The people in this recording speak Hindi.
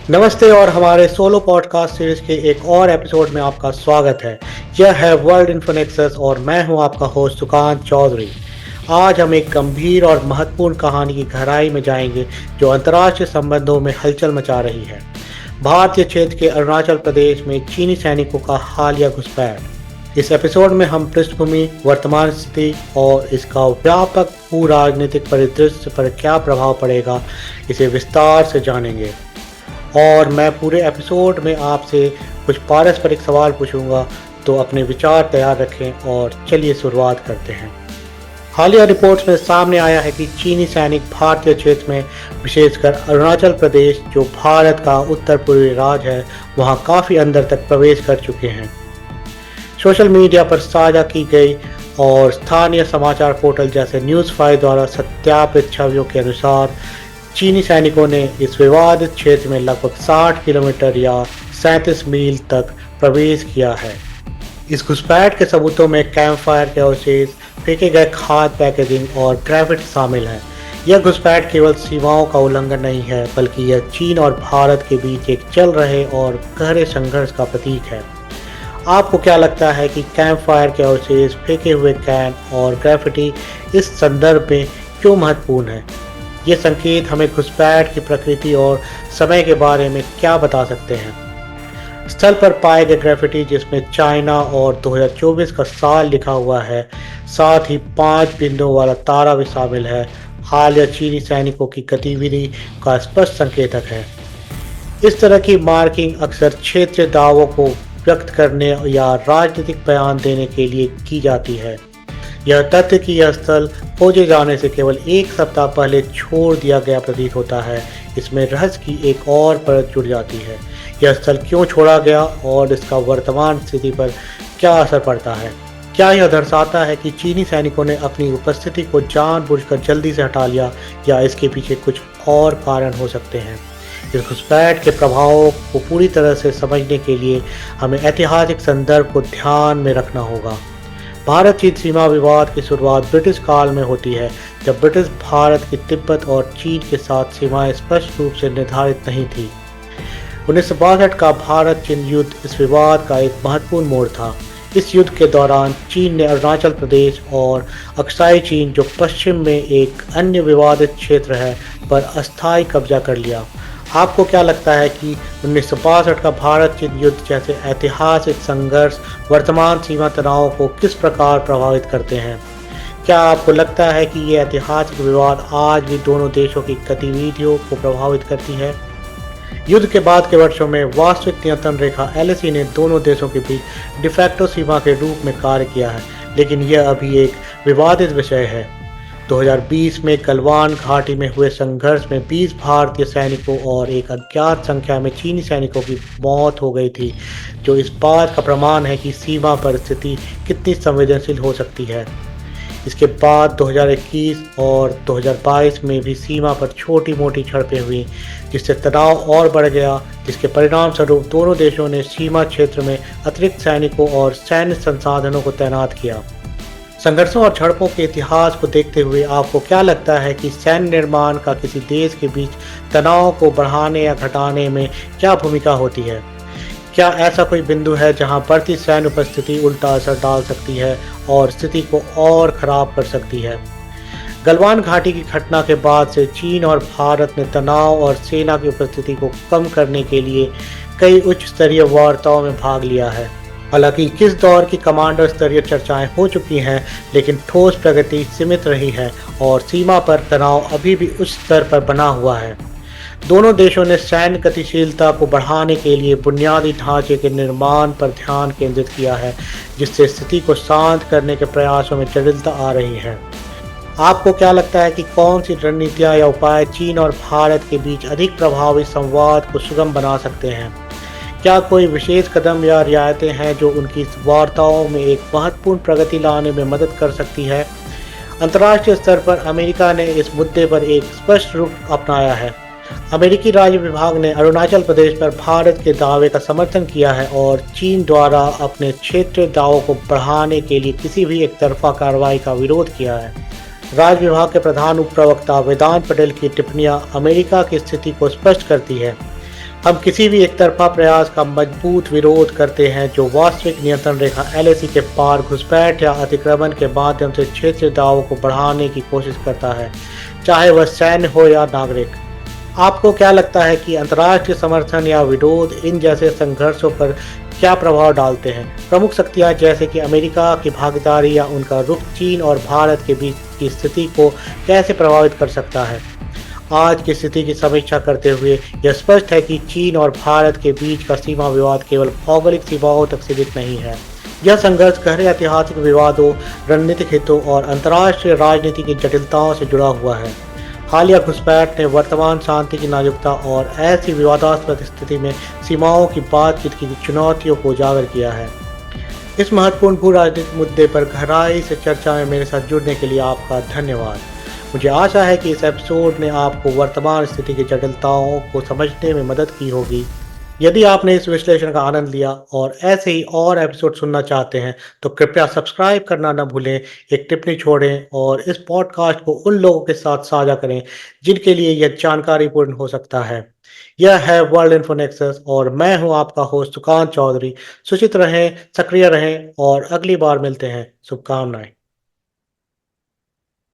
नमस्ते और हमारे सोलो पॉडकास्ट सीरीज के एक और एपिसोड में आपका स्वागत है। यह है वर्ल्ड इन्फोनेक्सस और मैं हूं आपका होस्ट सुकांत चौधरी। आज हम एक गंभीर और महत्वपूर्ण कहानी की गहराई में जाएंगे जो अंतर्राष्ट्रीय संबंधों में हलचल मचा रही है। भारतीय क्षेत्र के अरुणाचल प्रदेश में चीनी सैनिकों का हालिया घुसपैठ। इस एपिसोड में हम पृष्ठभूमि, वर्तमान स्थिति और इसका व्यापक भू राजनीतिक परिदृश्य पर क्या प्रभाव पड़ेगा, इसे विस्तार से जानेंगे। और मैं पूरे एपिसोड में आपसे कुछ पारस्परिक सवाल पूछूंगा, तो अपने विचार तैयार रखें और चलिए शुरुआत करते हैं। हालिया रिपोर्ट्स में सामने आया है कि चीनी सैनिक भारतीय क्षेत्र में, विशेषकर अरुणाचल प्रदेश जो भारत का उत्तर पूर्वी राज्य है, वहां काफ़ी अंदर तक प्रवेश कर चुके हैं। सोशल मीडिया पर साझा की गई और स्थानीय समाचार पोर्टल जैसे न्यूज़5 द्वारा सत्यापित छवियों के अनुसार चीनी सैनिकों ने इस विवादित क्षेत्र में लगभग 60 किलोमीटर या 37 मील तक प्रवेश किया है। इस घुसपैठ के सबूतों में कैंप फायर के अवशेष, फेंके गए खाद्य पैकेजिंग और ग्रेफिटी शामिल है। यह घुसपैठ केवल सीमाओं का उल्लंघन नहीं है, बल्कि यह चीन और भारत के बीच एक चल रहे और गहरे संघर्ष का प्रतीक है। आपको क्या लगता है कि कैंप फायर के अवशेष, फेंके हुए कैन और ग्रेफिटी इस संदर्भ में क्यों महत्वपूर्ण है? ये संकेत हमें घुसपैठ की प्रकृति और समय के बारे में क्या बता सकते हैं? स्थल पर पाए गए ग्रेफिटी, जिसमें चाइना और 2024 का साल लिखा हुआ है, साथ ही 5 बिंदुओं वाला तारा भी शामिल है, हालिया चीनी सैनिकों की गतिविधि का स्पष्ट संकेतक है। इस तरह की मार्किंग अक्सर क्षेत्रीय दावों को व्यक्त करने या राजनीतिक बयान देने के लिए की जाती है। यह तथ्य कि यह स्थल खोजे जाने से केवल एक सप्ताह पहले छोड़ दिया गया प्रतीत होता है, इसमें रहस्य की एक और परत जुड़ जाती है। यह स्थल क्यों छोड़ा गया और इसका वर्तमान स्थिति पर क्या असर पड़ता है? क्या यह दर्शाता है कि चीनी सैनिकों ने अपनी उपस्थिति को जानबूझकर जल्दी से हटा लिया, या इसके पीछे कुछ और कारण हो सकते हैं? इस घुसपैठ के प्रभावों को पूरी तरह से समझने के लिए हमें ऐतिहासिक संदर्भ को ध्यान में रखना होगा। भारत चीन सीमा विवाद की शुरुआत ब्रिटिश काल में होती है, जब ब्रिटिश भारत की तिब्बत और चीन के साथ सीमाएं स्पष्ट रूप से निर्धारित नहीं थी। 1962 का भारत चीन युद्ध इस विवाद का एक महत्वपूर्ण मोड़ था। इस युद्ध के दौरान चीन ने अरुणाचल प्रदेश और अक्साई चीन, जो पश्चिम में एक अन्य विवादित क्षेत्र है, पर अस्थायी कब्जा कर लिया। आपको क्या लगता है कि 1962 का भारत चीन युद्ध जैसे ऐतिहासिक संघर्ष वर्तमान सीमा तनाव को किस प्रकार प्रभावित करते हैं? क्या आपको लगता है कि ये ऐतिहासिक विवाद आज भी दोनों देशों की गतिविधियों को प्रभावित करती है? युद्ध के बाद के वर्षों में वास्तविक नियंत्रण रेखा LAC ने दोनों देशों के बीच डिफैक्टो सीमा के रूप में कार्य किया है, लेकिन यह अभी एक विवादित विषय है। 2020 में गलवान घाटी में हुए संघर्ष में 20 भारतीय सैनिकों और एक अज्ञात संख्या में चीनी सैनिकों की मौत हो गई थी, जो इस बात का प्रमाण है कि सीमा पर स्थिति कितनी संवेदनशील हो सकती है। इसके बाद 2021 और 2022 में भी सीमा पर छोटी मोटी झड़पें हुई, जिससे तनाव और बढ़ गया, जिसके परिणाम स्वरूप दोनों देशों ने सीमा क्षेत्र में अतिरिक्त सैनिकों और सैन्य संसाधनों को तैनात किया। संघर्षों और झड़पों के इतिहास को देखते हुए आपको क्या लगता है कि सैन्य निर्माण का किसी देश के बीच तनाव को बढ़ाने या घटाने में क्या भूमिका होती है? क्या ऐसा कोई बिंदु है जहां बढ़ती सैन्य उपस्थिति उल्टा असर डाल सकती है और स्थिति को और खराब कर सकती है? गलवान घाटी की घटना के बाद से चीन और भारत ने तनाव और सेना की उपस्थिति को कम करने के लिए कई उच्च स्तरीय वार्ताओं में भाग लिया है। हालांकि किस दौर की कमांडर स्तरीय चर्चाएं हो चुकी हैं, लेकिन ठोस प्रगति सीमित रही है और सीमा पर तनाव अभी भी उच्च स्तर पर बना हुआ है। दोनों देशों ने सैन्य गतिशीलता को बढ़ाने के लिए बुनियादी ढांचे के निर्माण पर ध्यान केंद्रित किया है, जिससे स्थिति को शांत करने के प्रयासों में जटिलता आ रही है। आपको क्या लगता है कि कौन सी रणनीतियां या उपाय चीन और भारत के बीच अधिक प्रभावी संवाद को सुगम बना सकते हैं? क्या कोई विशेष कदम या रियायतें हैं जो उनकी वार्ताओं में एक महत्वपूर्ण प्रगति लाने में मदद कर सकती है? अंतर्राष्ट्रीय स्तर पर अमेरिका ने इस मुद्दे पर एक स्पष्ट रुख अपनाया है। अमेरिकी राज्य विभाग ने अरुणाचल प्रदेश पर भारत के दावे का समर्थन किया है और चीन द्वारा अपने क्षेत्रीय दावों को बढ़ाने के लिए किसी भी एकतरफा कार्रवाई का विरोध किया है। राज्य विभाग के प्रधान उप प्रवक्ता वेदांत पटेल की टिप्पणियां अमेरिका की स्थिति को स्पष्ट करती है। हम किसी भी एक तरफा प्रयास का मजबूत विरोध करते हैं जो वास्तविक नियंत्रण रेखा एलएसी के पार घुसपैठ या अतिक्रमण के माध्यम से क्षेत्रीय दावों को बढ़ाने की कोशिश करता है, चाहे वह सैन्य हो या नागरिक। आपको क्या लगता है कि अंतर्राष्ट्रीय समर्थन या विरोध इन जैसे संघर्षों पर क्या प्रभाव डालते हैं? प्रमुख शक्तियां जैसे कि अमेरिका की भागीदारी या उनका रुख चीन और भारत के बीच की स्थिति को कैसे प्रभावित कर सकता है? आज की स्थिति की समीक्षा करते हुए यह स्पष्ट है कि चीन और भारत के बीच का सीमा विवाद केवल भौगोलिक सीमाओं तक सीमित नहीं है। यह संघर्ष गहरे ऐतिहासिक विवादों, रणनीतिक हितों और अंतर्राष्ट्रीय राजनीति की जटिलताओं से जुड़ा हुआ है। हालिया घुसपैठ ने वर्तमान शांति की नाजुकता और ऐसी विवादास्पद स्थिति में सीमाओं की बातचीत की चुनौतियों को उजागर किया है। इस महत्वपूर्ण भू राजनीतिक मुद्दे पर गहराई से चर्चा में मेरे साथ जुड़ने के लिए आपका धन्यवाद। मुझे आशा है कि इस एपिसोड ने आपको वर्तमान स्थिति की जटिलताओं को समझने में मदद की होगी। यदि आपने इस विश्लेषण का आनंद लिया और ऐसे ही और एपिसोड सुनना चाहते हैं तो कृपया सब्सक्राइब करना न भूलें, एक टिप्पणी छोड़ें और इस पॉडकास्ट को उन लोगों के साथ साझा करें जिनके लिए यह जानकारीपूर्ण हो सकता है। यह है वर्ल्ड इन्फोनेक्सस और मैं हूं आपका होस्ट सुकांत चौधरी। सूचित रहें, सक्रिय रहें और अगली बार मिलते हैं। शुभकामनाएं।